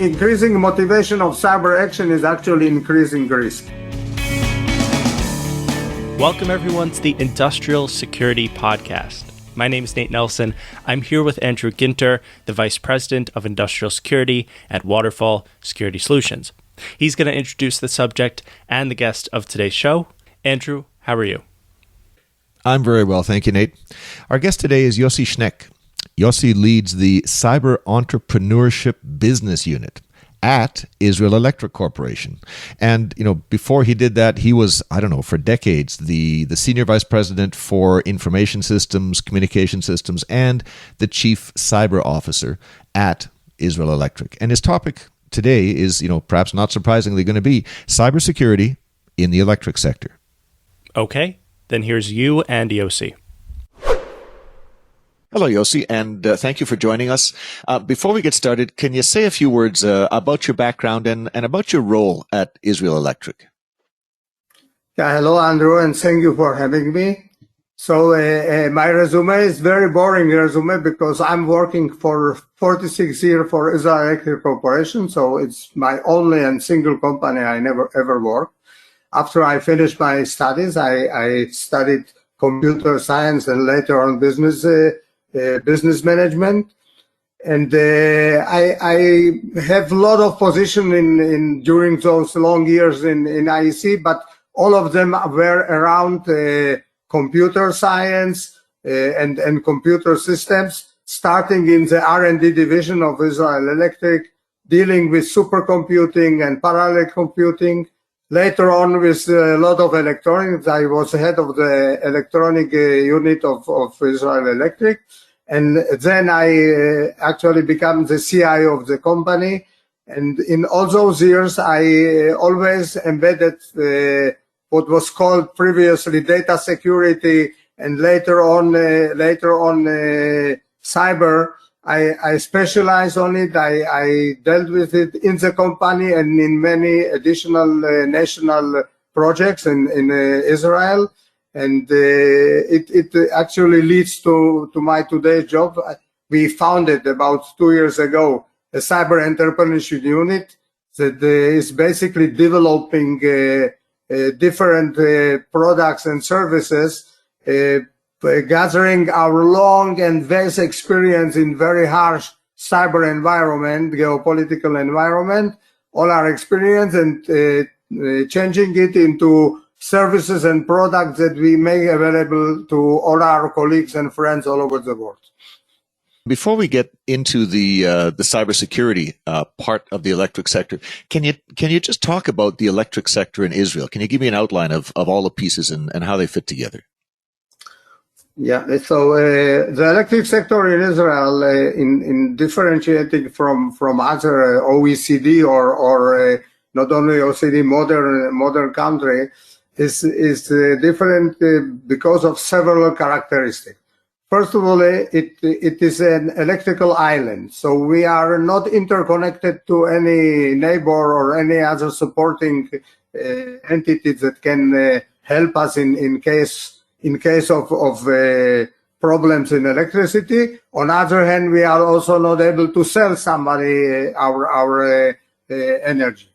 increasing motivation of cyber action is actually increasing risk. Welcome everyone to the Industrial Security Podcast. My name is Nate Nelson. I'm here with Andrew Ginter, the Vice President of Industrial Security at Waterfall Security Solutions. He's going to introduce the subject and the guest of today's show. Andrew, how are you? I'm very well, thank you, Nate. Our guest today is Yosi Shneck. Yossi leads the Cyber Entrepreneurship Business Unit at Israel Electric Corporation. And, before he did that, he was, for decades, the Senior Vice President for Information Systems, Communication Systems, and the Chief Cyber Officer at Israel Electric. And his topic today is, perhaps not surprisingly, going to be cybersecurity in the electric sector. Okay, then here's you and Yossi. Hello, Yossi, and thank you for joining us. Before we get started, can you say a few words about your background and about your role at Israel Electric? Yeah, hello, Andrew, and thank you for having me. So my resume is very boring resume because I'm working for 46 years for Israel Electric Corporation, so it's my only and single company I never ever worked. After I finished my studies, I studied computer science and later on business management, and I have a lot of position in during those long years in IEC, but all of them were around computer science and computer systems, starting in the R&D division of Israel Electric, dealing with supercomputing and parallel computing. Later on, with a lot of electronics, I was head of the electronic unit of Israel Electric. And then I actually became the CIO of the company. And in all those years, I always embedded what was called previously data security, and later on cyber. I specialize on it. I dealt with it in the company and in many additional national projects in Israel. And it actually leads to my today's job. We founded about 2 years ago a cyber entrepreneurship unit that is basically developing different products and services, gathering our long and vast experience in very harsh cyber environment, geopolitical environment, all our experience, and changing it into services and products that we make available to all our colleagues and friends all over the world. Before we get into the cybersecurity part of the electric sector, can you just talk about the electric sector in Israel? Can you give me an outline of all the pieces and how they fit together? Yeah, so the electric sector in Israel, in differentiating from other OECD or not only OECD modern country, is different because of several characteristics. First of all, it is an electrical island, so we are not interconnected to any neighbor or any other supporting entity that can help us in case of problems in electricity. On the other hand, we are also not able to sell somebody our energy.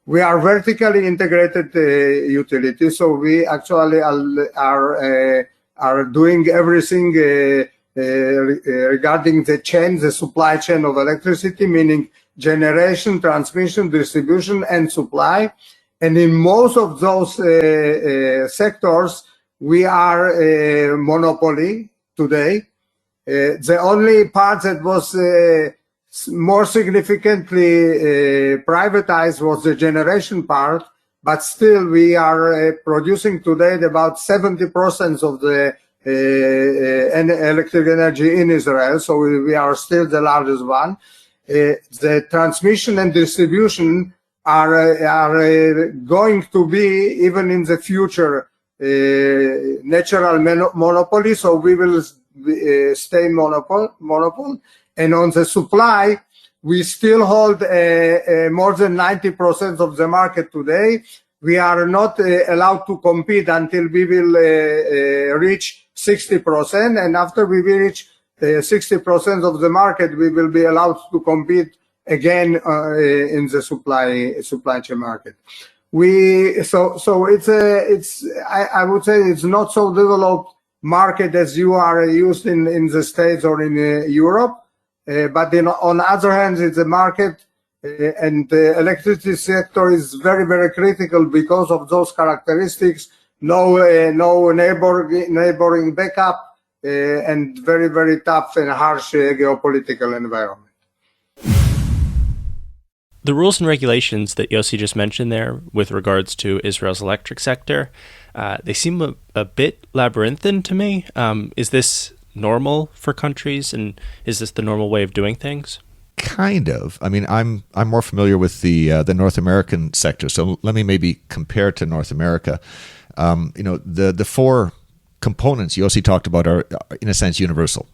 We are vertically integrated utility, so we actually are doing everything regarding the supply chain of electricity, meaning generation, transmission, distribution, and supply. And in most of those sectors, we are a monopoly today. The only part that was more significantly privatized was the generation part, but still we are producing today about 70% of the electric energy in Israel, so we are still the largest one. The transmission and distribution are going to be, even in the future, natural monopoly, so we will stay monopoly. And on the supply, we still hold more than 90% of the market today. We are not allowed to compete until we will reach 60%, and after we reach 60% of the market, we will be allowed to compete again in the supply chain market. I would say it's not so developed market as you are used in the States or in Europe, but on the other hand, it's a market, and the electricity sector is very, very critical because of those characteristics. No neighboring backup, and very, very tough and harsh geopolitical environment. The rules and regulations that Yossi just mentioned there with regards to Israel's electric sector, they seem a bit labyrinthine to me. Is this normal for countries, and is this the normal way of doing things? Kind of. I mean, I'm more familiar with the North American sector, so let me maybe compare to North America. The four components Yossi talked about are, in a sense, universal.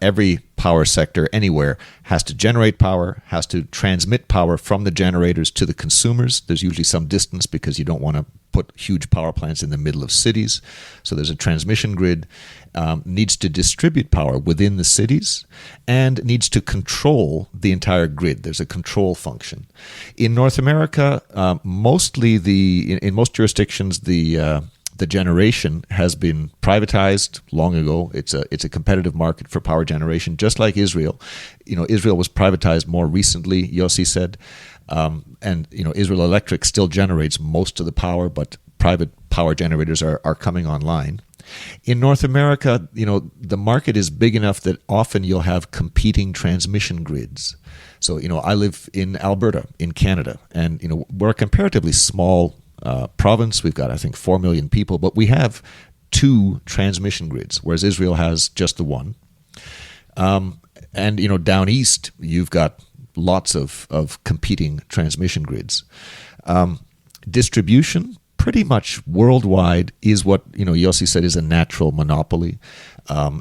Every power sector anywhere has to generate power, has to transmit power from the generators to the consumers. There's usually some distance because you don't want to put huge power plants in the middle of cities. So there's a transmission grid, needs to distribute power within the cities, and needs to control the entire grid. There's a control function. In North America, mostly in most jurisdictions, the generation has been privatized long ago. It's a competitive market for power generation, just like Israel. Israel was privatized more recently, Yossi said, and Israel Electric still generates most of the power, but private power generators are coming online. In North America, the market is big enough that often you'll have competing transmission grids. So, I live in Alberta, in Canada, and we're a comparatively small province. We've got, I think, 4 million people, but we have 2 transmission grids, whereas Israel has just the one. And down east, you've got lots of competing transmission grids. Distribution, pretty much worldwide, is what Yossi said is a natural monopoly.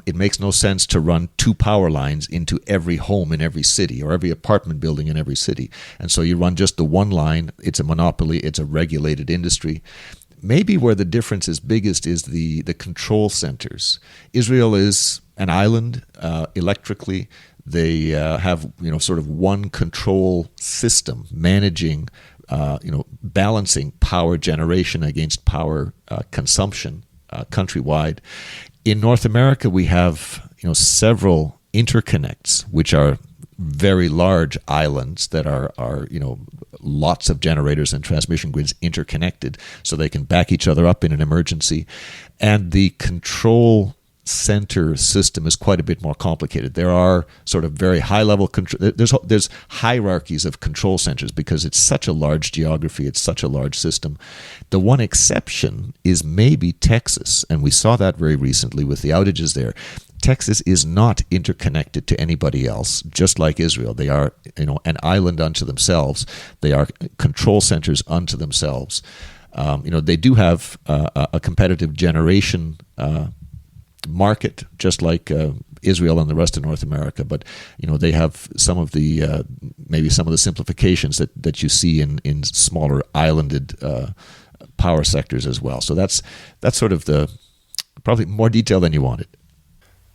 It makes no sense to run 2 power lines into every home in every city or every apartment building in every city. And so you run just the one line. It's a monopoly. It's a regulated industry. Maybe where the difference is biggest is the control centers. Israel is an island electrically. They have sort of one control system managing balancing power generation against power consumption countrywide. In North America, we have several interconnects, which are very large islands that are lots of generators and transmission grids interconnected, so they can back each other up in an emergency. And the control center system is quite a bit more complicated. There are sort of very high-level control. There's hierarchies of control centers because it's such a large geography. It's such a large system. The one exception is maybe Texas, and we saw that very recently with the outages there. Texas is not interconnected to anybody else, just like Israel. They are, an island unto themselves. They are control centers unto themselves. They do have a competitive generation market, just like Israel and the rest of North America, but they have some of the maybe some of the simplifications that you see in smaller islanded power sectors as well. So that's sort of probably more detail than you wanted.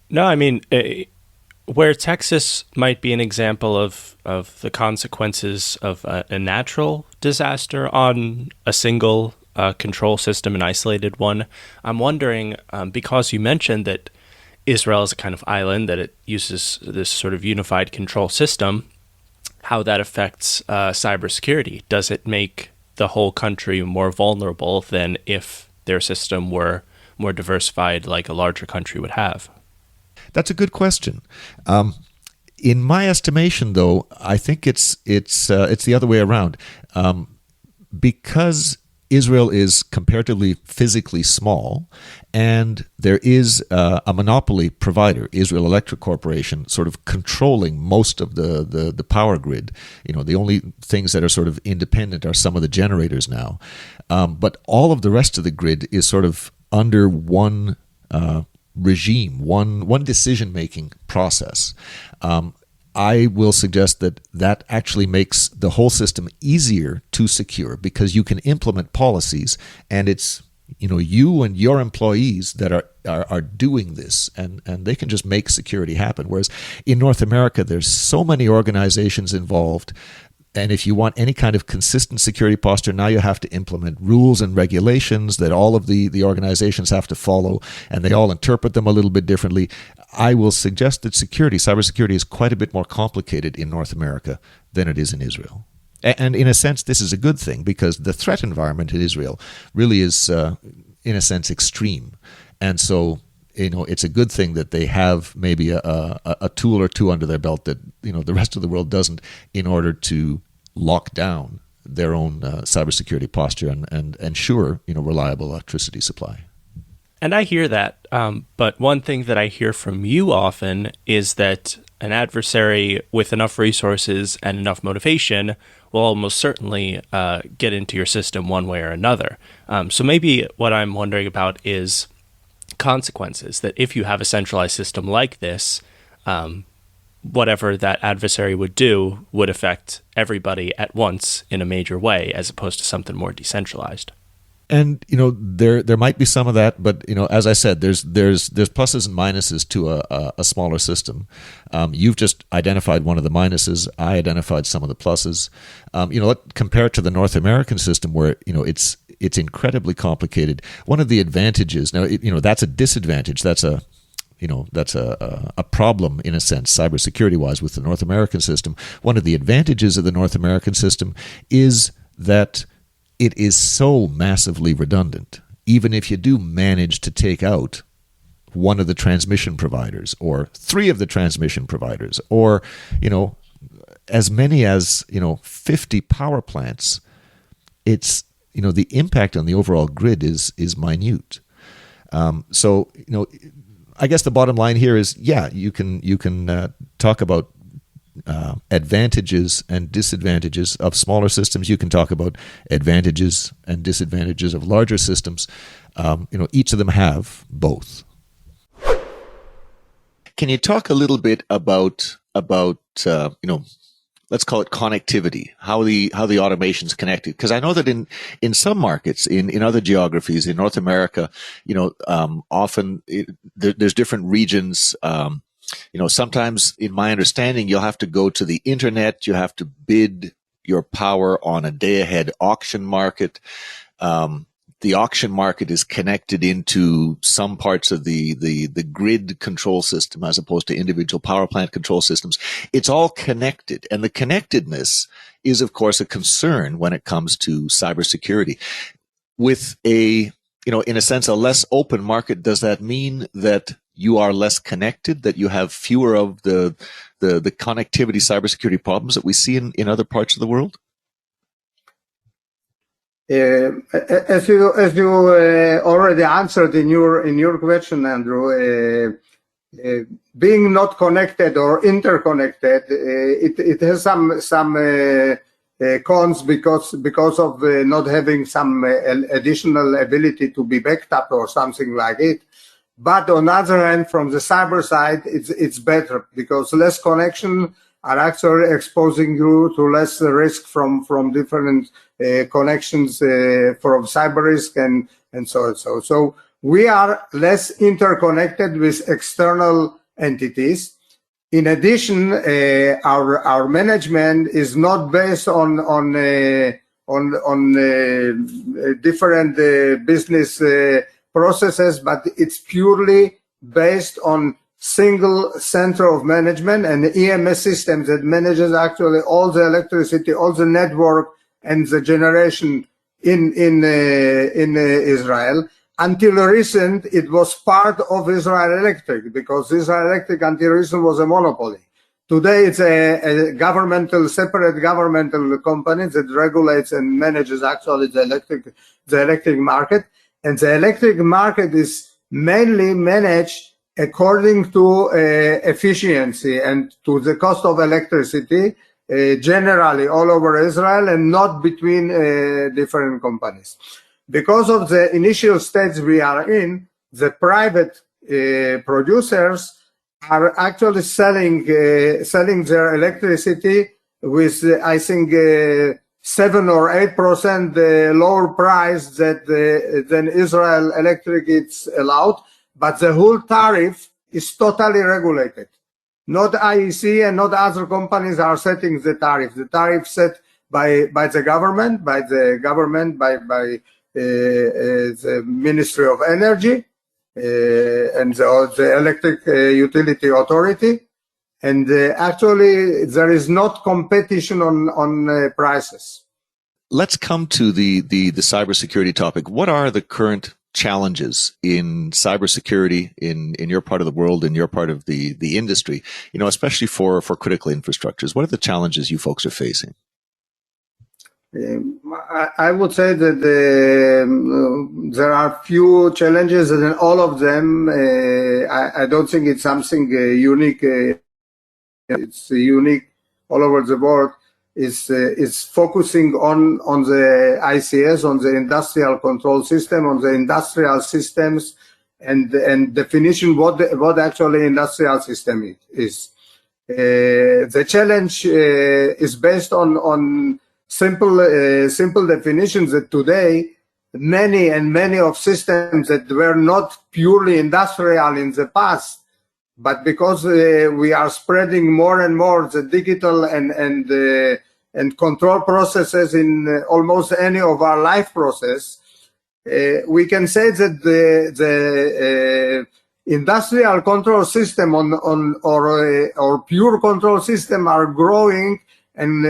No, I mean, where Texas might be an example of the consequences of a natural disaster on a single control system, an isolated one. I'm wondering, because you mentioned that Israel is a kind of island, that it uses this sort of unified control system, how that affects cybersecurity. Does it make the whole country more vulnerable than if their system were more diversified like a larger country would have? That's a good question. In my estimation, though, I think it's the other way around. Because Israel is comparatively physically small, and there is a monopoly provider, Israel Electric Corporation, sort of controlling most of the power grid. The only things that are sort of independent are some of the generators now. But all of the rest of the grid is sort of under one regime, one decision-making process. I will suggest that actually makes the whole system easier to secure because you can implement policies, and it's you and your employees that are doing this, and they can just make security happen. Whereas in North America, there's so many organizations involved. And if you want any kind of consistent security posture, now you have to implement rules and regulations that all of the organizations have to follow, and they all interpret them a little bit differently. I will suggest that cybersecurity is quite a bit more complicated in North America than it is in Israel. And in a sense, this is a good thing, because the threat environment in Israel really is, in a sense, extreme. And so, it's a good thing that they have maybe a tool or two under their belt that, the rest of the world doesn't, in order to lock down their own cybersecurity posture and ensure, reliable electricity supply. And I hear that. But one thing that I hear from you often is that an adversary with enough resources and enough motivation will almost certainly get into your system one way or another. So maybe what I'm wondering about is consequences, that if you have a centralized system like this, whatever that adversary would do would affect everybody at once in a major way, as opposed to something more decentralized. And there might be some of that, but as I said, there's pluses and minuses to a smaller system. You've just identified one of the minuses. I identified some of the pluses. Let's compare it to the North American system, where it's incredibly complicated. One of the advantages now, that's a disadvantage. That's a problem in a sense, cybersecurity wise, with the North American system. One of the advantages of the North American system is that it is so massively redundant. Even if you do manage to take out one of the transmission providers, or three of the transmission providers, or as many as 50 power plants, it's the impact on the overall grid is minute. So I guess the bottom line here is, you can talk about advantages and disadvantages of smaller systems. You can talk about advantages and disadvantages of larger systems. Each of them have both. Can you talk a little bit about let's call it connectivity, how the automation's connected? Because I know that in some markets, in other geographies, in North America, often there's different regions. Sometimes, in my understanding, you'll have to go to the internet. You have to bid your power on a day-ahead auction market. The auction market is connected into some parts of the grid control system, as opposed to individual power plant control systems. It's all connected, and the connectedness is, of course, a concern when it comes to cybersecurity. With in a sense, a less open market, does that mean that you are less connected, that you have fewer of the connectivity cybersecurity problems that we see in other parts of the world? As you already answered in your question, Andrew, being not connected or interconnected, it has some cons because of not having some additional ability to be backed up or something like it. But on the other hand, from the cyber side, it's better, because less connection are actually exposing you to less risk from different connections, from cyber risk and so on. So we are less interconnected with external entities. In addition, our management is not based on different business processes, but it's purely based on single center of management and the EMS systems that manages actually all the electricity, all the network, and the generation in Israel. Until recent, it was part of Israel Electric, because Israel Electric until recent was a monopoly. Today, it's a separate governmental company that regulates and manages actually the electric market. And the electric market is mainly managed according to efficiency and to the cost of electricity, generally all over Israel, and not between different companies. Because of the initial stage we are in, the private producers are actually selling their electricity with, I think, 7 or 8% lower price that than Israel Electric is allowed, but the whole tariff is totally regulated. Not IEC and not other companies are setting the tariff. The tariff set by the government, by the Ministry of Energy and the Electric Utility Authority. And actually, there is not competition on prices. Let's come to the cybersecurity topic. What are the current challenges in cybersecurity in your part of the world, in your part of the industry, especially for critical infrastructures? What are the challenges you folks are facing? I would say that there are few challenges, and all of them, I don't think it's something unique. It's unique all over the world. Is focusing on the ICS, on the industrial control system, on the industrial systems, and definition what actually industrial system is. The challenge is based on simple definitions that today many of systems that were not purely industrial in the past, but because we are spreading more and more the digital and control processes in almost any of our life process, we can say that the industrial control system or pure control system are growing and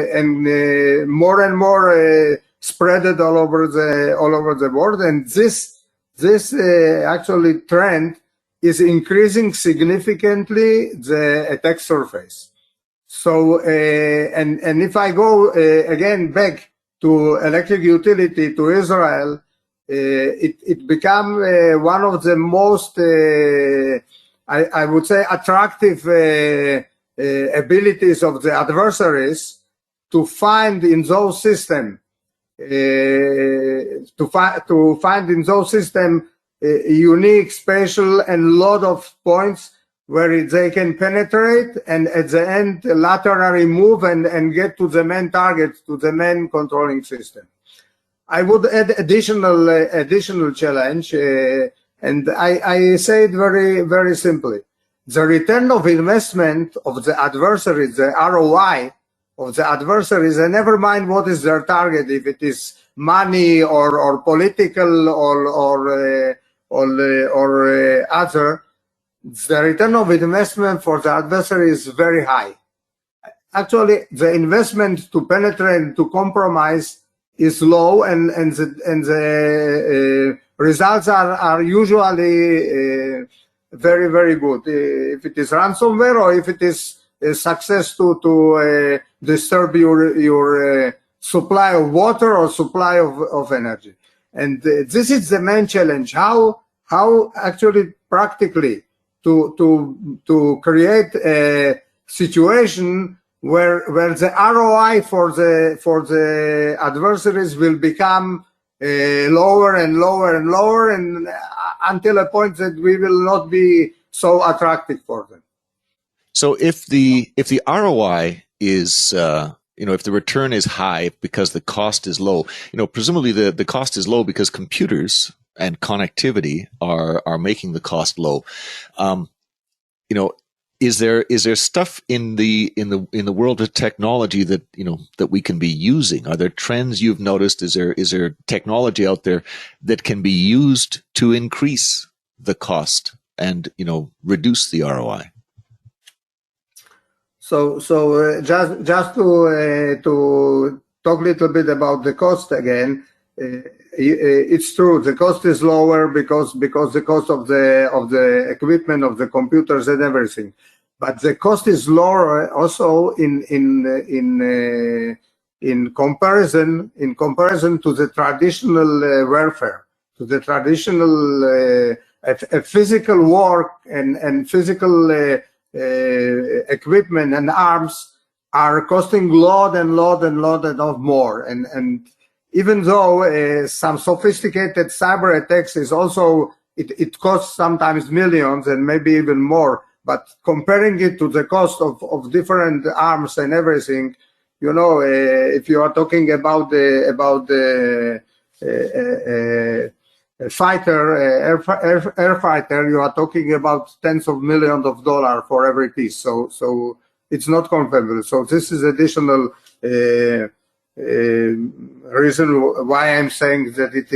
more spread all over the world, and this actually trend is increasing significantly the attack surface. So, and if I go again back to electric utility, to Israel, it become one of the most, I would say, attractive abilities of the adversaries to find in those systems, unique, special, and lot of points where they can penetrate and at the end laterally move and get to the main target, to the main controlling system. I would add additional challenge, and I say it very simply. The return of investment of the adversaries, the ROI of the adversaries, and never mind what is their target, if it is money or political or other, the return of investment for the adversary is very high. Actually, the investment to penetrate, to compromise is low, and the results are usually very good. If it is ransomware or if it is a success to disturb your supply of water or supply of energy. And this is the main challenge. How actually practically to create a situation where the ROI for the adversaries will become lower and lower and until a point that we will not be so attractive for them. So if the ROI is if the return is high because the cost is low, presumably the cost is low because computers and connectivity are making the cost low. Is there stuff in the world of technology that that we can be using? Are there trends you've noticed? Is there technology out there that can be used to increase the cost and reduce the ROI? So just to talk a little bit about the cost again. It's true, the cost is lower because the cost of the equipment, of the computers and everything, but the cost is lower also in comparison to the traditional warfare, to the traditional physical work and physical equipment and arms are costing lot and more, and even though some sophisticated cyber attacks is also, it costs sometimes millions and maybe even more, but comparing it to the cost of different arms and everything, if you are talking about the fighter, air fighter, you are talking about tens of millions of dollars for every piece. So it's not comparable. So this is additional reason why I'm saying that it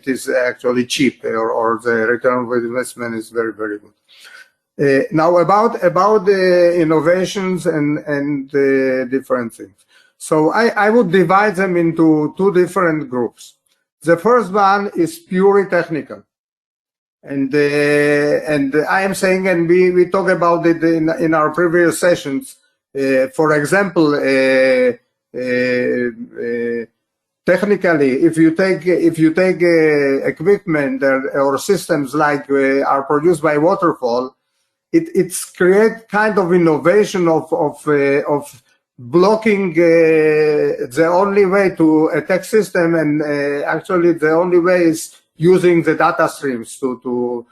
is actually cheap, or the return on investment is very, very good. Now about the innovations and different things. So I would divide them into two different groups. The first one is purely technical, and I am saying, and we talked about it in our previous sessions. For example, technically, if you take equipment or systems like are produced by Waterfall, it's create kind of innovation of blocking the only way to attack system, and actually the only way is using the data streams to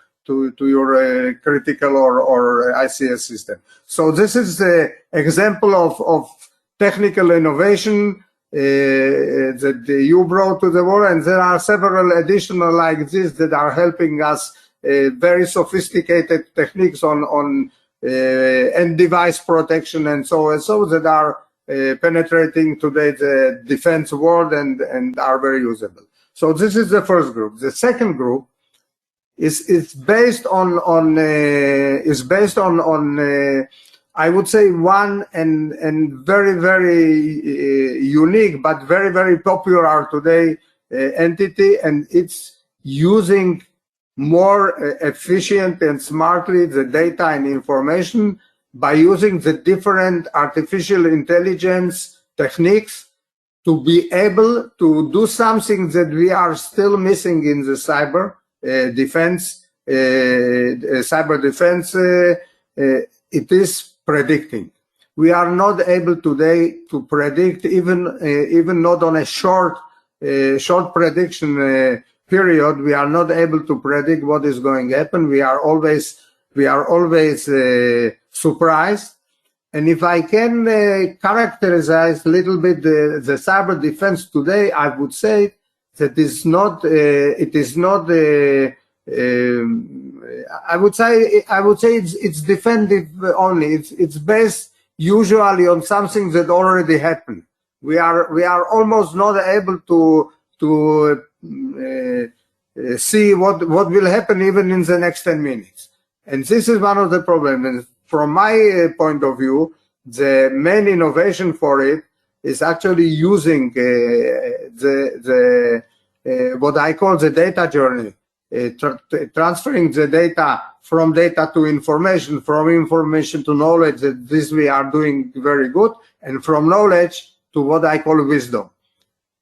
your critical or ICS system. So this is the example of technical innovation that you brought to the world, and there are several additional like this that are helping us. Very sophisticated techniques on end device protection and so that are penetrating today the defense world and are very usable. So this is the first group. The second group is based on I would say one and very, very unique but very, very popular today entity, and it's using more efficient and smartly the data and information by using the different artificial intelligence techniques to be able to do something that we are still missing in the cyber defense. It is predicting. We are not able today to predict, even not on a short prediction period. We are not able to predict what is going to happen. We are always surprised. And if I can characterize a little bit the cyber defense today, I would say that it is not. I would say it's defensive only. It's based usually on something that already happened. We are almost not able to see what will happen even in the next 10 minutes. And this is one of the problems. And from my point of view, the main innovation for it is actually using what I call the data journey, transferring the data from data to information, from information to knowledge. That this we are doing very good, and from knowledge to what I call wisdom.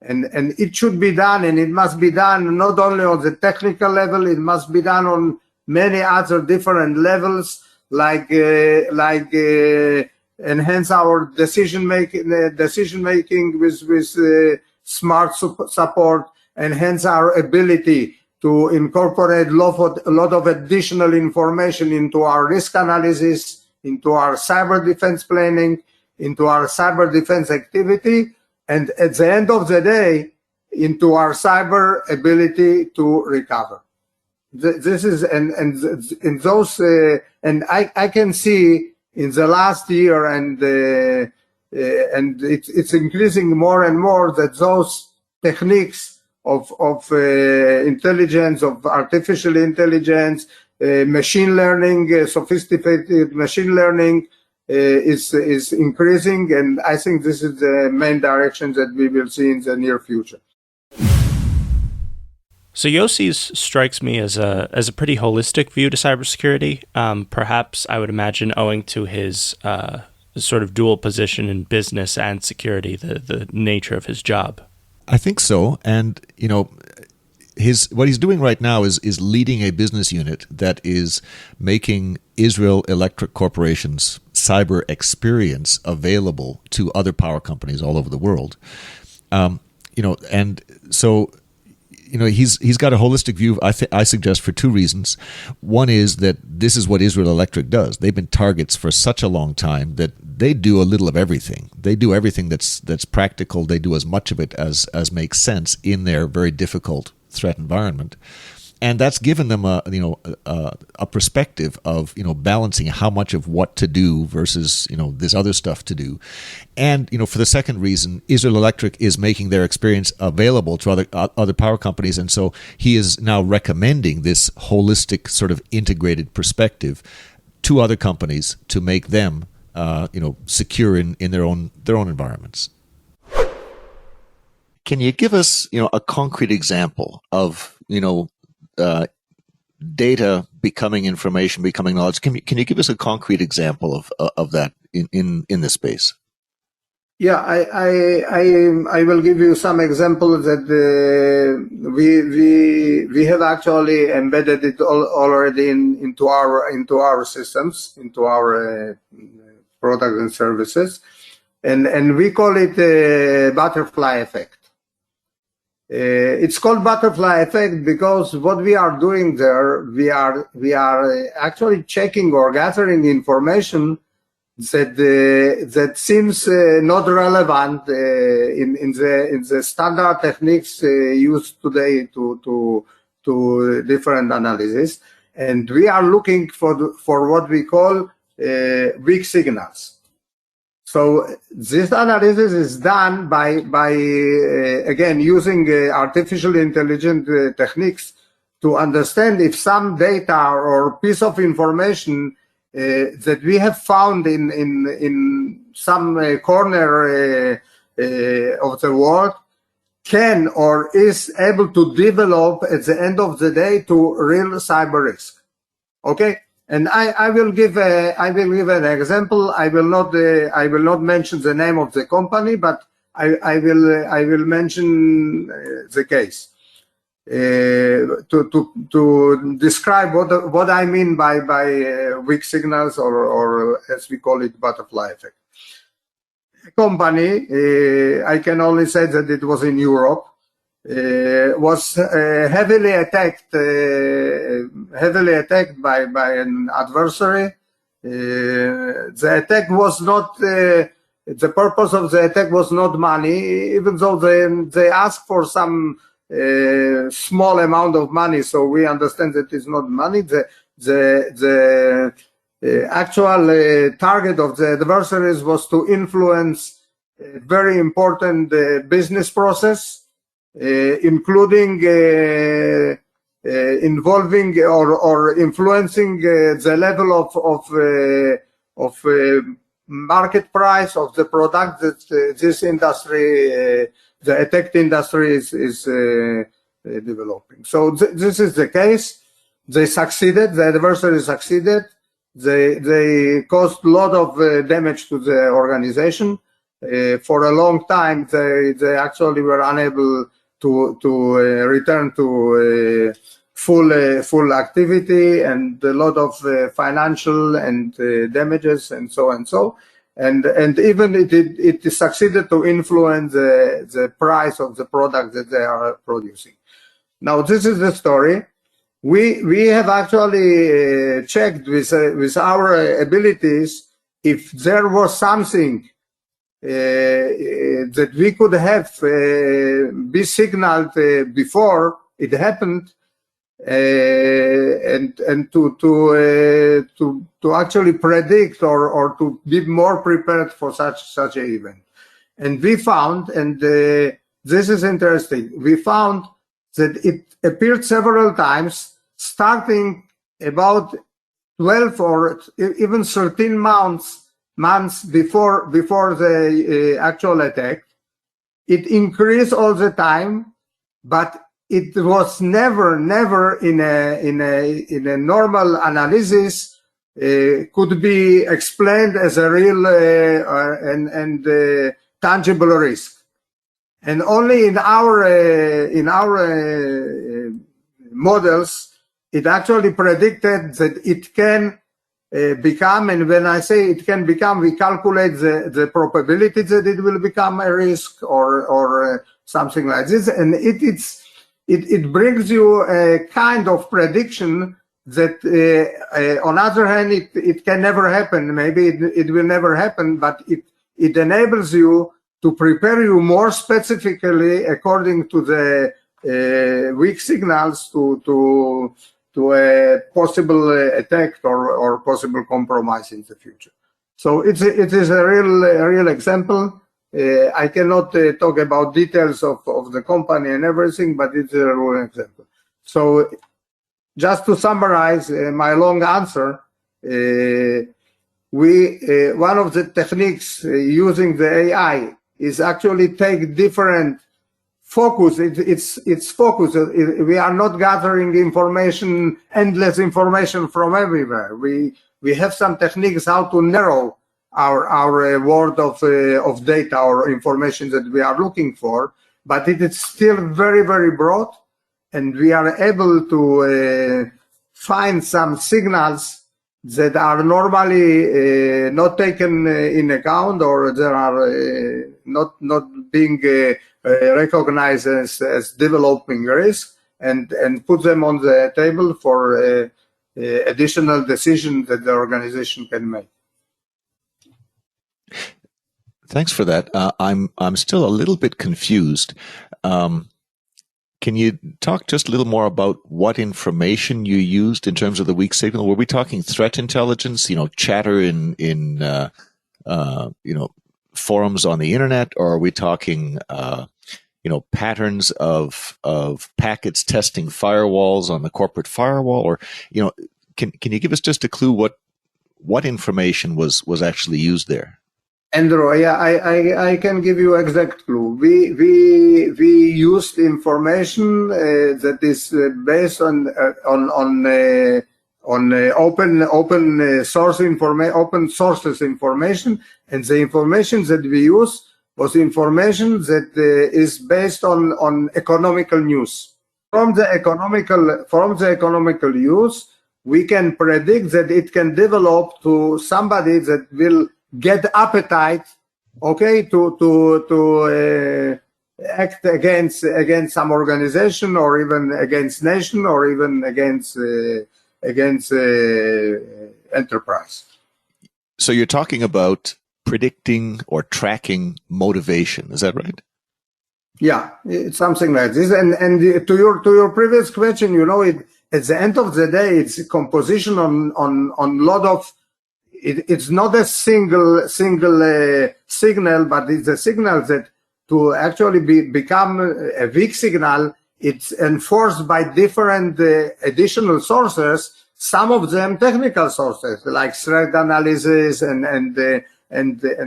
And it should be done, and it must be done not only on the technical level, it must be done on many other different levels, like enhance our decision making with smart support, enhance our ability to incorporate a lot of additional information into our risk analysis, into our cyber defense planning, into our cyber defense activity, and at the end of the day, into our cyber ability to recover. This is, and in those, and I can see in the last year, and it's increasing more and more, that those techniques of intelligence, of artificial intelligence, machine learning, sophisticated machine learning, is increasing, and I think this is the main direction that we will see in the near future. So Yossi's strikes me as a pretty holistic view to cybersecurity. Perhaps I would imagine owing to his sort of dual position in business and security, the nature of his job. I think so, and what he's doing right now is leading a business unit that is making Israel Electric Corporation's cyber experience available to other power companies all over the world. And so he's got a holistic view. I suggest for two reasons. One is that this is what Israel Electric does. They've been targets for such a long time that they do a little of everything. They do everything that's practical. They do as much of it as makes sense in their very difficult threat environment. And that's given them a perspective of balancing how much of what to do versus this other stuff to do, and for the second reason, Israel Electric is making their experience available to other power companies, and so he is now recommending this holistic sort of integrated perspective to other companies to make them secure in their own environments. Can you give us a concrete example of data becoming information, becoming knowledge? Can you give us a concrete example of that in this space? Yeah, I will give you some examples that we have actually embedded it already into our systems, into our products and services, and we call it a butterfly effect. It's called butterfly effect because what we are doing there, we are actually checking or gathering information that seems not relevant in the standard techniques used today to different analysis, and we are looking for what we call weak signals. So this analysis is done by again using artificial intelligence techniques to understand if some data or piece of information that we have found in some corner of the world can or is able to develop at the end of the day to real cyber risk. Okay. And I will give an example. I will not mention the name of the company, but I will mention the case to describe what I mean by weak signals or as we call it butterfly effect. A company, I can only say that it was in Europe, was heavily attacked by an adversary. The attack was not the purpose of the attack was not money, even though they asked for some small amount of money. So we understand that it's not money. The actual target of the adversaries was to influence a very important business process. Including involving or influencing the level of market price of the product that this industry, the attacked industry, is developing. So this is the case. They succeeded. The adversary succeeded. They caused a lot of damage to the organization. For a long time, they actually were unable to return to full activity, and a lot of financial and damages and so and so, and even it succeeded to influence the price of the product that they are producing. Now this is the story. We have actually checked with our abilities if there was something that we could have be signaled before it happened, and to actually predict or to be more prepared for such an event. And we found, and this is interesting, we found that it appeared several times, starting about 12 or even 13 months before the actual attack. It increased all the time, but it was never in a normal analysis could be explained as a real and tangible risk. And only in our models, it actually predicted that it can become, and when I say it can become, we calculate the probability that it will become a risk or something like this, and it brings you a kind of prediction that, on the other hand, it can never happen. Maybe it will never happen, but it enables you to prepare you more specifically according to the weak signals to a possible attack or possible compromise in the future. So it is a real example. I cannot talk about details of the company and everything, but it's a real example. So just to summarize my long answer, one of the techniques using the AI is actually take different focus. It's focus. We are not gathering information, endless information from everywhere. We have some techniques how to narrow our world of data or information that we are looking for, but it is still very, very broad, and we are able to find some signals that are normally not taken in account, or that are not being recognized as developing risk, and put them on the table for additional decisions that the organization can make. Thanks for that. I'm still a little bit confused. Can you talk just a little more about what information you used in terms of the weak signal? Were we talking threat intelligence, chatter in forums on the internet, or are we talking, patterns of packets testing firewalls on the corporate firewall? Or, can you give us just a clue what information was actually used there? Andrew, yeah, I can give you exact clue. We used information that is based on open sources information, and the information that we use was information that is based on economical news. From the economical news, we can predict that it can develop to somebody that will get appetite, okay, to act against some organization, or even against nation, or even against enterprise. So you're talking about predicting or tracking motivation, is that right? Yeah, it's something like this. And to your previous question, at the end of the day, it's a composition on lot of. It's not a single signal, but it's a signal that to actually become a weak signal, it's enforced by different additional sources. Some of them technical sources like threat analysis and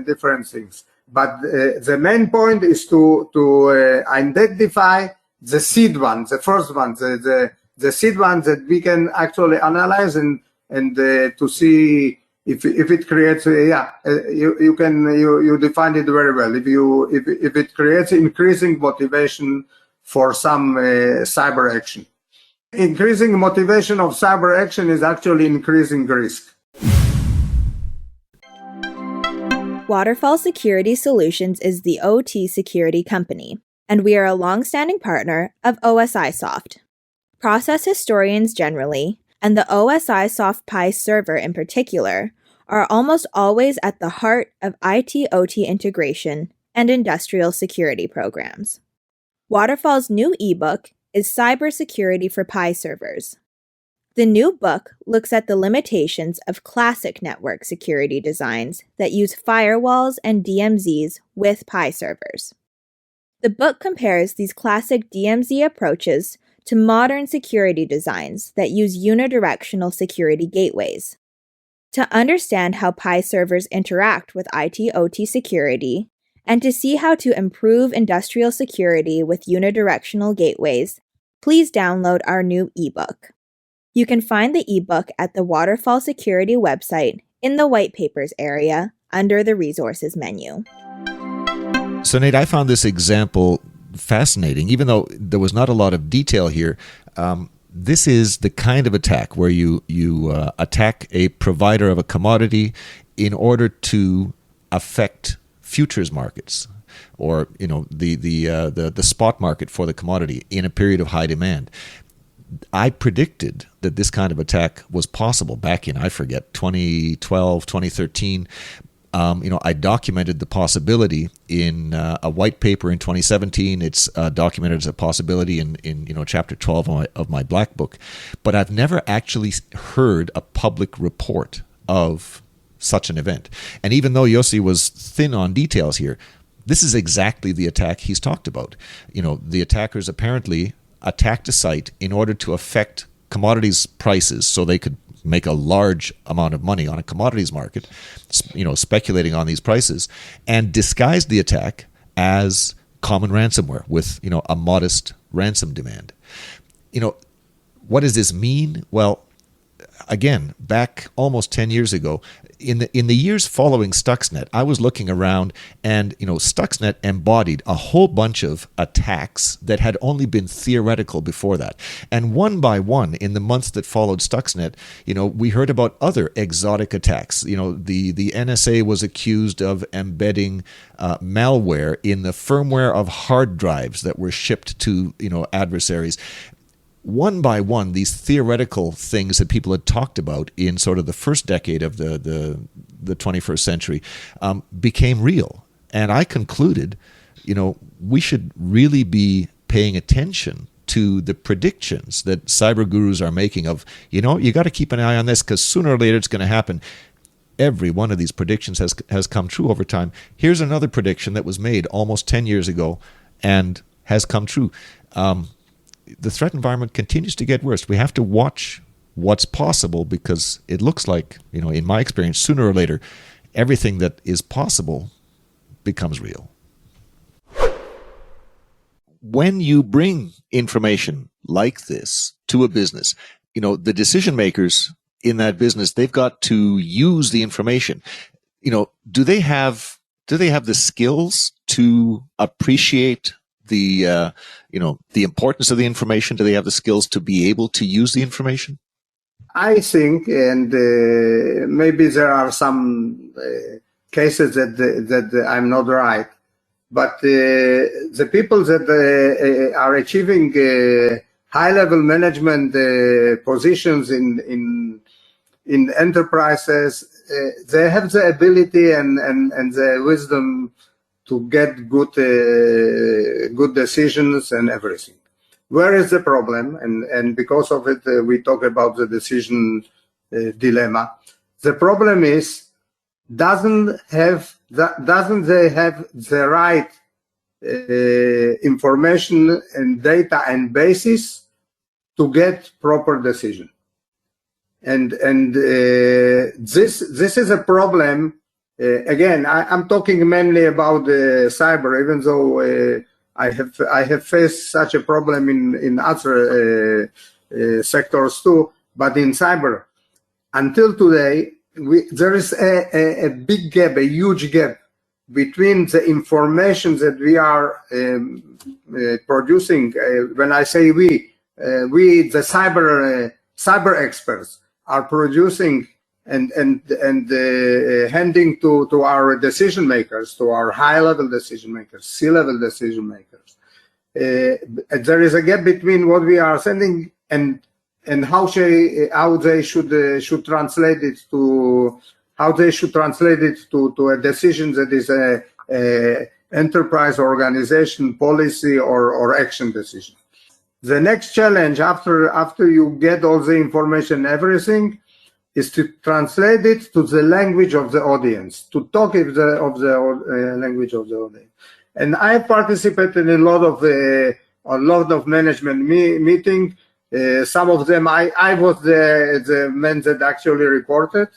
different things. But the main point is to identify the seed one, the first one, the seed one that we can actually analyze and to see. If it creates, you defined it very well. If it creates increasing motivation for some cyber action, increasing motivation of cyber action is actually increasing risk. Waterfall Security Solutions is the OT security company, and we are a long-standing partner of OSI Soft. Process historians generally, and the OSI Soft Pi server in particular, are almost always at the heart of IT-OT integration and industrial security programs. Waterfall's new ebook is Cybersecurity for Pi servers. The new book looks at the limitations of classic network security designs that use firewalls and DMZs with Pi servers. The book compares these classic DMZ approaches to modern security designs that use unidirectional security gateways. To understand how Pi servers interact with IT-OT security, and to see how to improve industrial security with unidirectional gateways, please download our new ebook. You can find the ebook at the Waterfall Security website in the White Papers area under the Resources menu. So, Nate, I found this example fascinating, even though there was not a lot of detail here. This is the kind of attack where you attack a provider of a commodity in order to affect futures markets. or the spot market for the commodity in a period of high demand. I predicted that this kind of attack was possible back in, I forget, 2012, 2013. I documented the possibility in a white paper in 2017. It's documented as a possibility in chapter 12 of my black book. But I've never actually heard a public report of such an event. And even though Yossi was thin on details here, this is exactly the attack he's talked about. The attackers apparently attacked a site in order to affect commodities prices so they could make a large amount of money on a commodities market, speculating on these prices, and disguised the attack as common ransomware with, a modest ransom demand. What does this mean? Well, again, back almost 10 years ago, in the years following Stuxnet, I was looking around and, Stuxnet embodied a whole bunch of attacks that had only been theoretical before that. And one by one, in the months that followed Stuxnet, we heard about other exotic attacks. The NSA was accused of embedding malware in the firmware of hard drives that were shipped to, adversaries. One by one, these theoretical things that people had talked about in sort of the first decade of the 21st century became real. And I concluded, we should really be paying attention to the predictions that cyber gurus are making of, you got to keep an eye on this because sooner or later it's going to happen. Every one of these predictions has come true over time. Here's another prediction that was made almost 10 years ago and has come true. The threat environment continues to get worse. We have to watch what's possible because it looks like, in my experience, sooner or later, everything that is possible becomes real. When you bring information like this to a business, the decision makers in that business, they've got to use the information. Do they have the skills to appreciate the importance of the information? Do they have the skills to be able to use the information? I think, and maybe there are some cases that I'm not right, but the people that are achieving high-level management positions in enterprises, they have the ability and the wisdom to get good decisions and everything. Where is the problem? And because of it, we talk about the decision dilemma. The problem is, doesn't they have the right information and data and basis to get proper decision? And this is a problem. Again, I'm talking mainly about cyber, even though I have faced such a problem in other sectors too. But in cyber, until today, there is a big gap, a huge gap between the information that we are producing. When I say we, the cyber experts, are producing and handing to our decision makers, to our high-level decision makers, C-level decision makers. There is a gap between what we are sending and how they should translate it to a decision that is a enterprise organization policy or action decision. The next challenge after you get all the information, everything, is to translate it to the language of the audience, to talk of the language of the audience. And I participated in a lot of management meeting. Some of them I was the man that actually reported.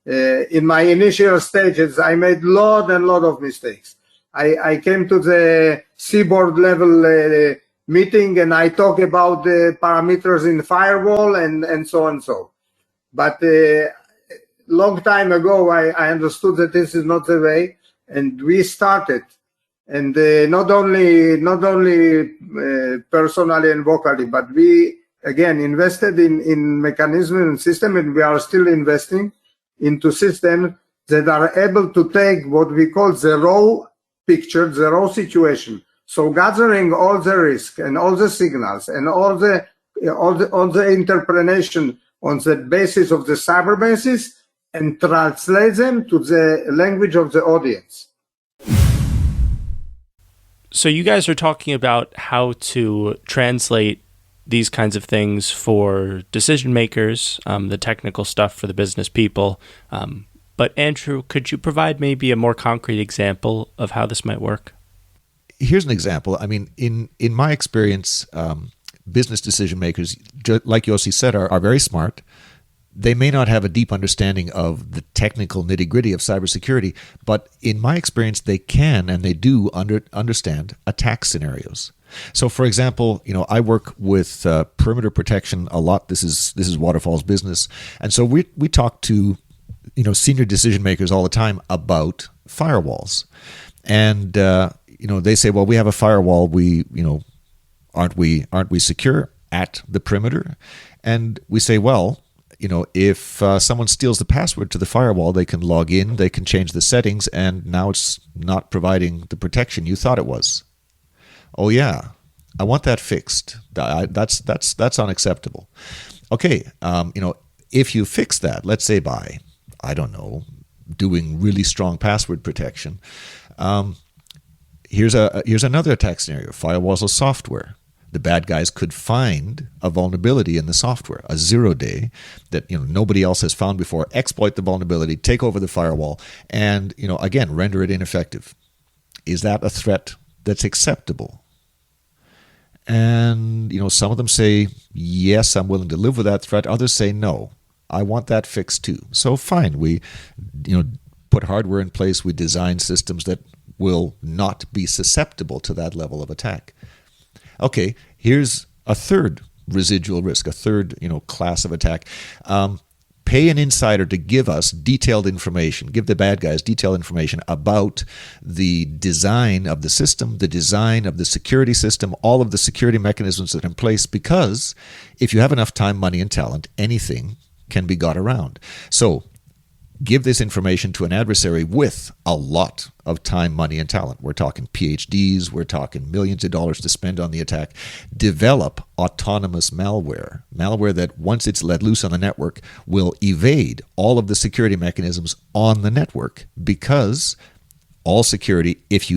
In my initial stages, I made lot of mistakes. I came to the seaboard level meeting and I talk about the parameters in the firewall and so on so. But long time ago, I understood that this is not the way, and we started. And not only personally and vocally, but we again invested in mechanism and system, and we are still investing into systems that are able to take what we call the raw picture, the raw situation. So gathering all the risk and all the signals and all the interpretation on the basis of the cyber basis and translate them to the language of the audience. So you guys are talking about how to translate these kinds of things for decision makers, the technical stuff for the business people. But Andrew, could you provide maybe a more concrete example of how this might work? Here's an example. I mean, in my experience, business decision makers, like Yossi said, are very smart. They may not have a deep understanding of the technical nitty-gritty of cybersecurity, but in my experience, they can and they do understand attack scenarios. So, for example, I work with perimeter protection a lot. This is Waterfall's business, and so we talk to senior decision makers all the time about firewalls, and they say, well, we have a firewall. Aren't we secure at the perimeter? And we say, well, if someone steals the password to the firewall, they can log in, they can change the settings, and now it's not providing the protection you thought it was. Oh yeah, I want that fixed. That's unacceptable. Okay, if you fix that, let's say by, I don't know, doing really strong password protection. Here's another attack scenario. Firewalls are software. The bad guys could find a vulnerability in the software, a 0-day that nobody else has found before, exploit the vulnerability, take over the firewall, and again render it ineffective. Is that a threat that's acceptable? And some of them say yes, I'm willing to live with that threat. Others say no, I want that fixed too. So fine, we put hardware in place, we design systems that will not be susceptible to that level of attack. Okay, here's a third residual risk, a third class of attack. Pay an insider to give us detailed information, give the bad guys detailed information about the design of the system, the design of the security system, all of the security mechanisms that are in place, because if you have enough time, money, and talent, anything can be got around. So give this information to an adversary with a lot of time, money, and talent. We're talking PhDs, we're talking millions of dollars to spend on the attack. Develop autonomous malware that once it's let loose on the network will evade all of the security mechanisms on the network, because all security, if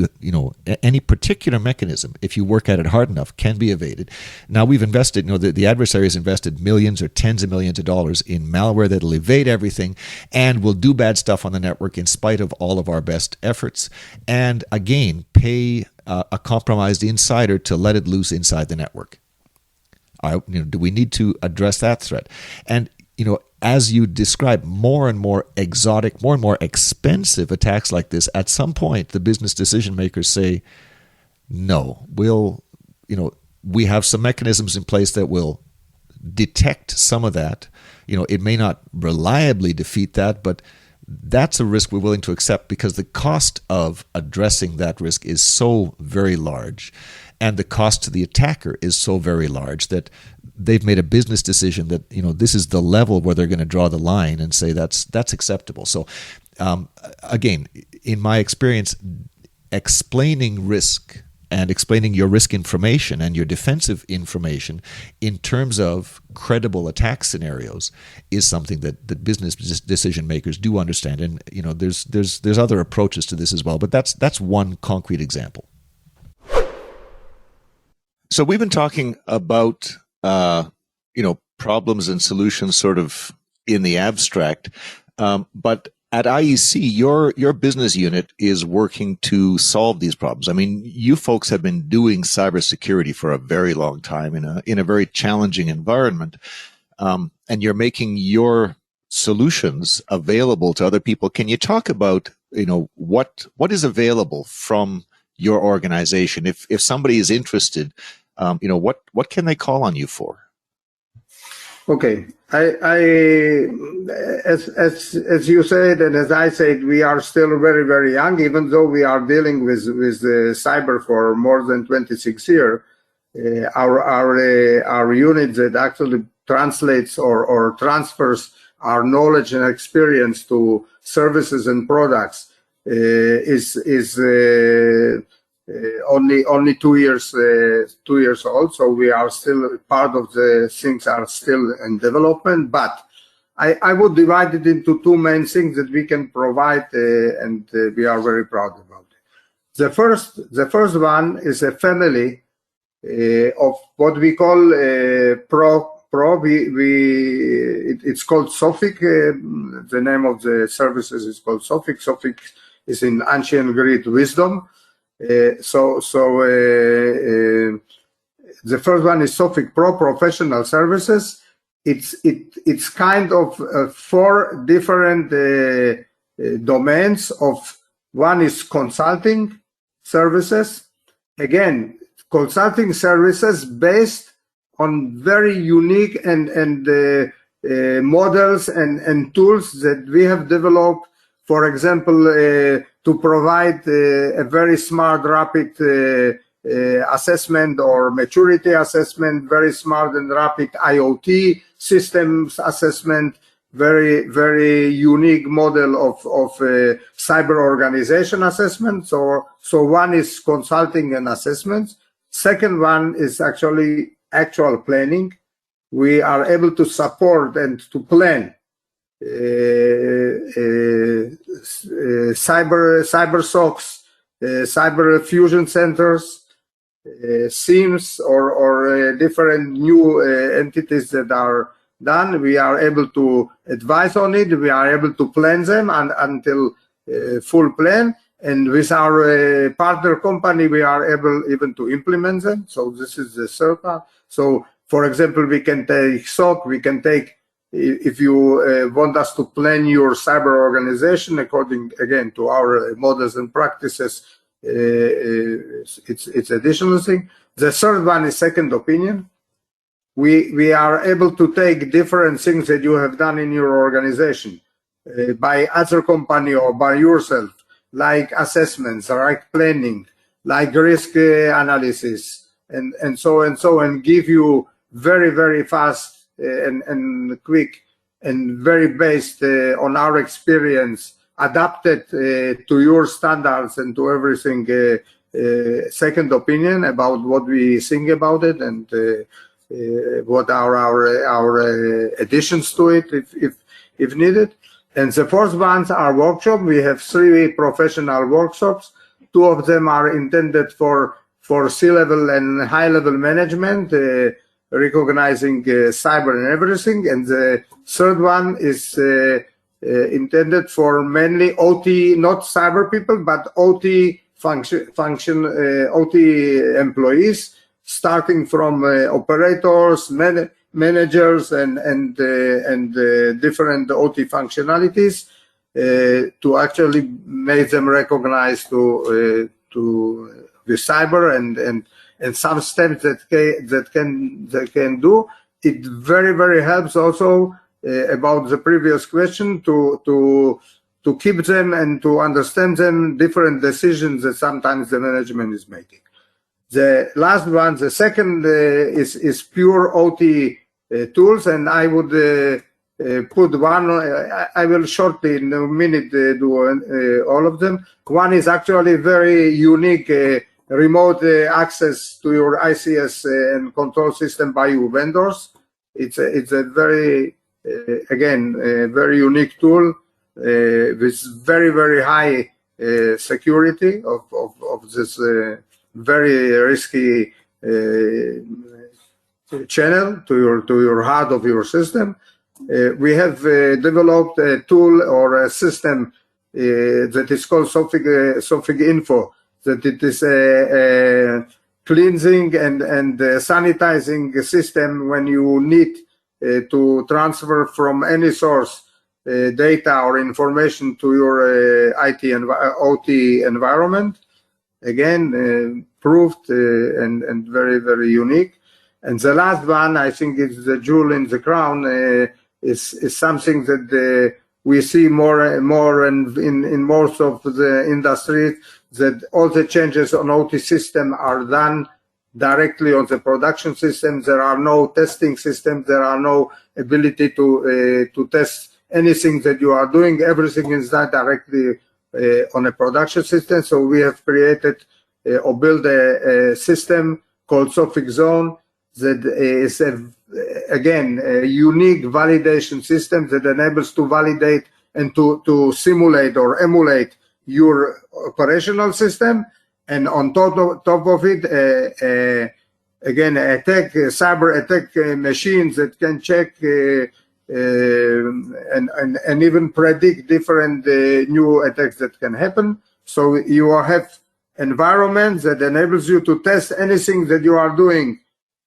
any particular mechanism, if you work at it hard enough, can be evaded. Now we've invested, the adversary has invested millions or tens of millions of dollars in malware that'll evade everything and will do bad stuff on the network in spite of all of our best efforts. And again, pay a compromised insider to let it loose inside the network. Do we need to address that threat? And as you describe more and more exotic, more and more expensive attacks like this, at some point the business decision makers say, no, we have some mechanisms in place that will detect some of that. It may not reliably defeat that, but that's a risk we're willing to accept because the cost of addressing that risk is so very large, and the cost to the attacker is so very large that they've made a business decision that this is the level where they're going to draw the line and say that's acceptable. So again, in my experience, explaining risk and explaining your risk information and your defensive information in terms of credible attack scenarios is something that business decision makers do understand. And there's other approaches to this as well, but that's one concrete example. So we've been talking about problems and solutions sort of in the abstract, but at IEC, your business unit is working to solve these problems. I mean, you folks have been doing cybersecurity for a very long time in a very challenging environment, and you're making your solutions available to other people. Can you talk about what is available from your organization if somebody is interested? What can they call on you for? Okay, as you said and as I said, we are still very, very young, even though we are dealing with cyber for more than 26 years. Our unit that actually translates or transfers our knowledge and experience to services and products is only 2 years old. So we are still, part of the things are still in development, but I would divide it into two main things that we can provide, and we are very proud about it. The first one is a family of what we call Pro. It's called Sophic. The name of the services is called Sophic. Sophic is in ancient Greek wisdom. The first one is Sophic Pro, professional services. It's kind of 4 different domains of. One is consulting services. Again, consulting services based on very unique and models and tools that we have developed. For example, to provide a very smart, rapid assessment or maturity assessment, very smart and rapid IoT systems assessment, very unique model of cyber organization assessment. So one is consulting and assessments. Second one is actual planning. We are able to support and to plan cyber SOCs, cyber fusion centers, SIEMs, or different new entities that are done. We are able to advise on it. We are able to plan them until full plan. And with our partner company, we are able even to implement them. So this is the third part. So, for example, we can take SOC, we can take, if you want us to plan your cyber organization according, again, to our models and practices, it's additional thing. The third one is second opinion. We are able to take different things that you have done in your organization by other company or by yourself, like assessments, like planning, like risk analysis, and so and give you very fast and quick and very based on our experience, adapted to your standards and to everything, second opinion about what we think about it and what are our additions to it if needed. And the fourth ones are workshop. We have 3 professional workshops. 2 of them are intended for C-level and high-level management, recognizing cyber and everything. And the third one is intended for mainly OT, not cyber people, but OT OT employees, starting from operators, managers, and different OT functionalities, to actually make them recognize to the cyber and some steps that can do. It very helps also about the previous question to keep them and to understand them different decisions that sometimes the management is making. The last one, the second, is pure OT tools, and I would put one. I will shortly in a minute do all of them. One is actually very unique, remote access to your ICS and control system by your vendors. It's a very very unique tool with very high security of this very risky channel to your heart of your system. We have developed a tool or a system that is called Sophic Info, that it is a cleansing and sanitizing system when you need to transfer from any source data or information to your IT and OT environment. Again, proved and very unique. And the last one, I think, is the jewel in the crown. Is something that we see more in most of the industry, that all the changes on OT system are done directly on the production systems. There are no testing systems. There are no ability to test anything that you are doing. Everything is done directly on a production system. So we have created or built a system called Sophic Zone that is again a unique validation system that enables to validate and to simulate or emulate your operational system, and on top of it, again, cyber attack machines that can check and even predict different new attacks that can happen. So you have environment that enables you to test anything that you are doing.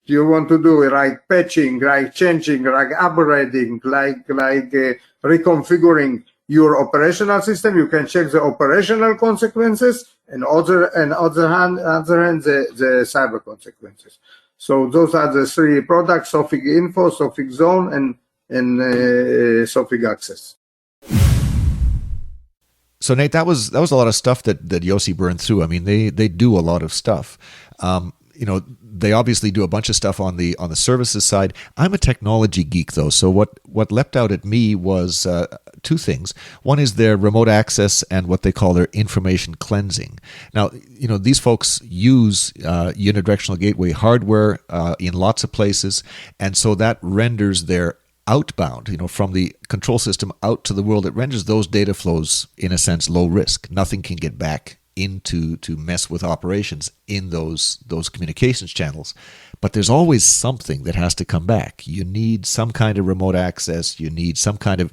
You want to do like patching, like changing, like upgrading, like reconfiguring your operational system. You can check the operational consequences and other hand the cyber consequences. So those are the three products: Sophic Info, Sophic Zone, and Sophic Access. So Nate, that was a lot of stuff that Yossi burned through. I mean, they do a lot of stuff. They obviously do a bunch of stuff on the services side. I'm a technology geek though, so what leapt out at me was two things. One is their remote access and what they call their information cleansing. Now, these folks use unidirectional gateway hardware in lots of places, and so that renders their outbound, from the control system out to the world, it renders those data flows, in a sense, low risk. Nothing can get back into to mess with operations in those communications channels. But there's always something that has to come back. You need some kind of remote access. You need some kind of,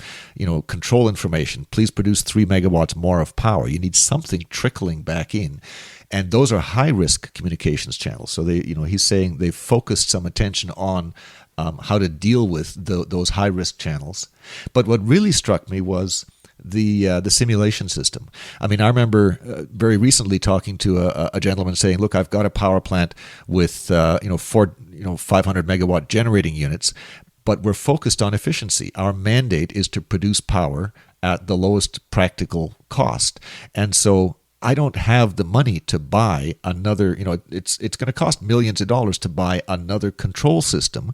control information. Please produce 3 megawatts more of power. You need something trickling back in. And those are high-risk communications channels. So he's saying they've focused some attention on how to deal with those high-risk channels. But what really struck me was the simulation system. I mean, I remember very recently talking to a gentleman saying, "Look, I've got a power plant with 500 megawatt generating units, but we're focused on efficiency. Our mandate is to produce power at the lowest practical cost, and so I don't have the money to buy another, it's going to cost millions of dollars to buy another control system,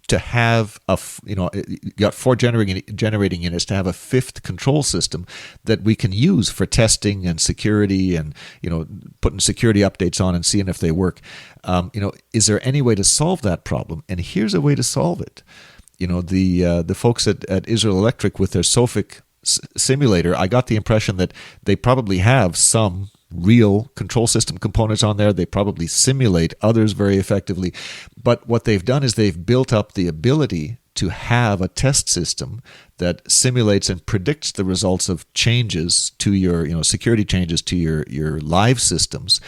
to have you got 4 generating units, to have a 5th control system that we can use for testing and security and, putting security updates on and seeing if they work. Is there any way to solve that problem? And here's a way to solve it. The folks at Israel Electric with their Sophic simulator, I got the impression that they probably have some real control system components on there. They probably simulate others very effectively. But what they've done is they've built up the ability to have a test system that simulates and predicts the results of changes to your, security changes to your live systems.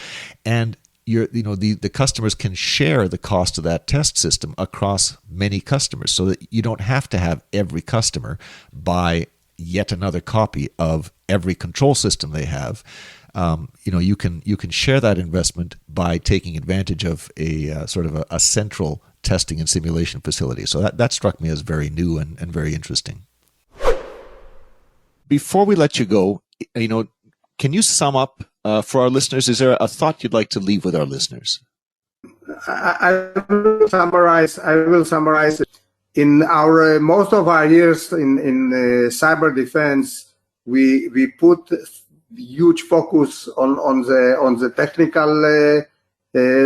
And the customers can share the cost of that test system across many customers, so that you don't have to have every customer buy yet another copy of every control system they have. You can share that investment by taking advantage of a sort of a central testing and simulation facility. So that struck me as very new and very interesting. Before we let you go, can you sum up for our listeners? Is there a thought you'd like to leave with our listeners? I will summarize it. In our most of our years in cyber defense, we put huge focus on the technical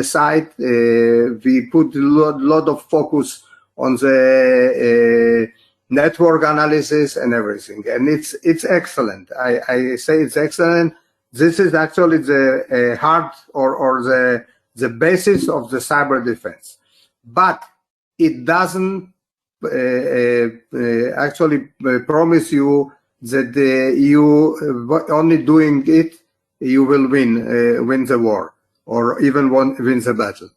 side. We put a lot of focus on the network analysis and everything, and it's excellent. I say it's excellent. This is actually the heart or the basis of the cyber defense, but it doesn't actually promise you that you only doing it you will win the war or even win the battle.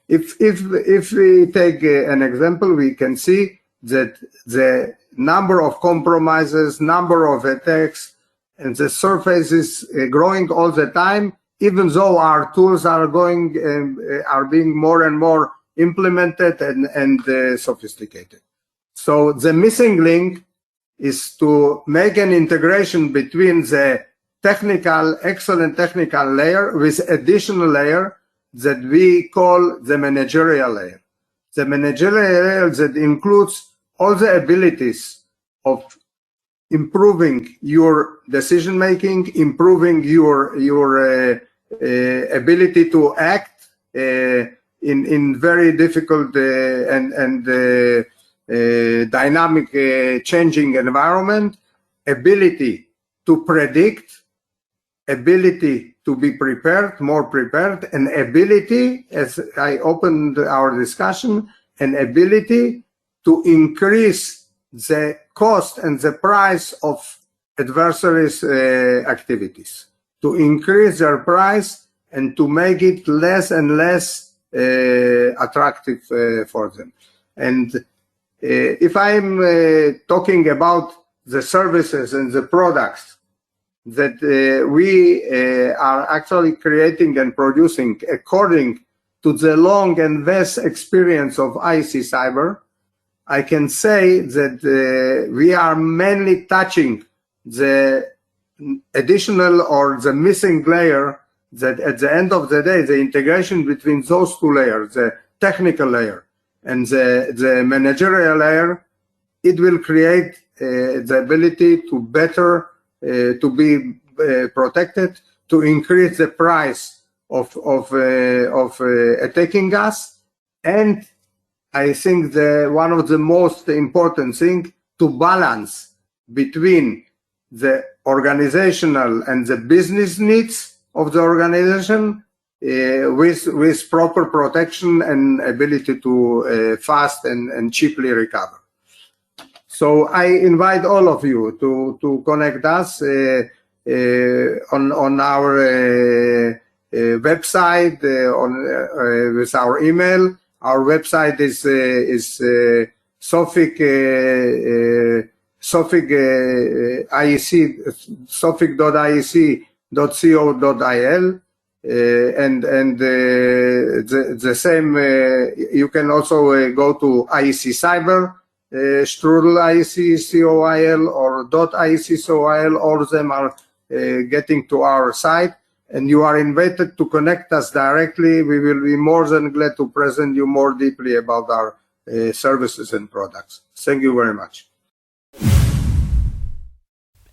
If we take an example, we can see that the number of compromises, number of attacks, and the surface is growing all the time, even though our tools are being more and more implemented and sophisticated. So the missing link is to make an integration between the excellent technical layer with additional layer that we call the managerial layer. The managerial layer that includes all the abilities of improving your decision making, improving your ability to act in very difficult and dynamic changing environment, ability to predict, ability to be prepared, more prepared, and ability, as I opened our discussion, an ability to increase the cost and the price of adversaries' activities, to increase their price and to make it less and less attractive for them. And if I'm talking about the services and the products that we are actually creating and producing according to the long and vast experience of IC Cyber, I can say that we are mainly touching the additional or the missing layer, that at the end of the day, the integration between those two layers, the technical layer and the managerial layer, it will create the ability to better to be protected, to increase the price of attacking us, and I think one of the most important things, to balance between the organizational and the business needs of the organization with proper protection and ability to fast and cheaply recover. So I invite all of you to connect us on our website, with our email. Our website is sofic.iec.co.il, and the same. You can also go to IEC Cyber, strudel IEC COIL or .IEC COIL. All of them are getting to our site, and you are invited to connect us directly. We will be more than glad to present you more deeply about our services and products. Thank you very much.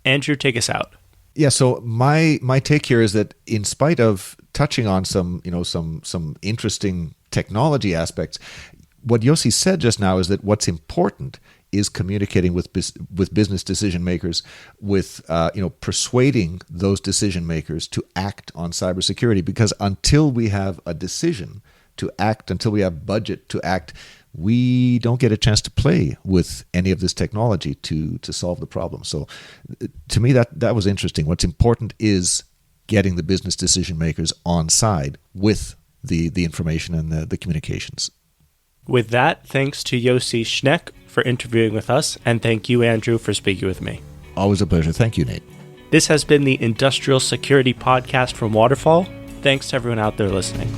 Andrew, take us out. Yeah, so my take here is that in spite of touching on some interesting technology aspects, what Yossi said just now is that what's important is communicating with business decision makers, with persuading those decision makers to act on cybersecurity. Because until we have a decision to act, until we have budget to act, we don't get a chance to play with any of this technology to solve the problem. So to me, that was interesting. What's important is getting the business decision makers on side with the information and the communications. With that, thanks to Yosi Shneck for interviewing with us, and thank you, Andrew, for speaking with me. Always a pleasure. Thank you, Nate. This has been the Industrial Security Podcast from Waterfall. Thanks to everyone out there listening.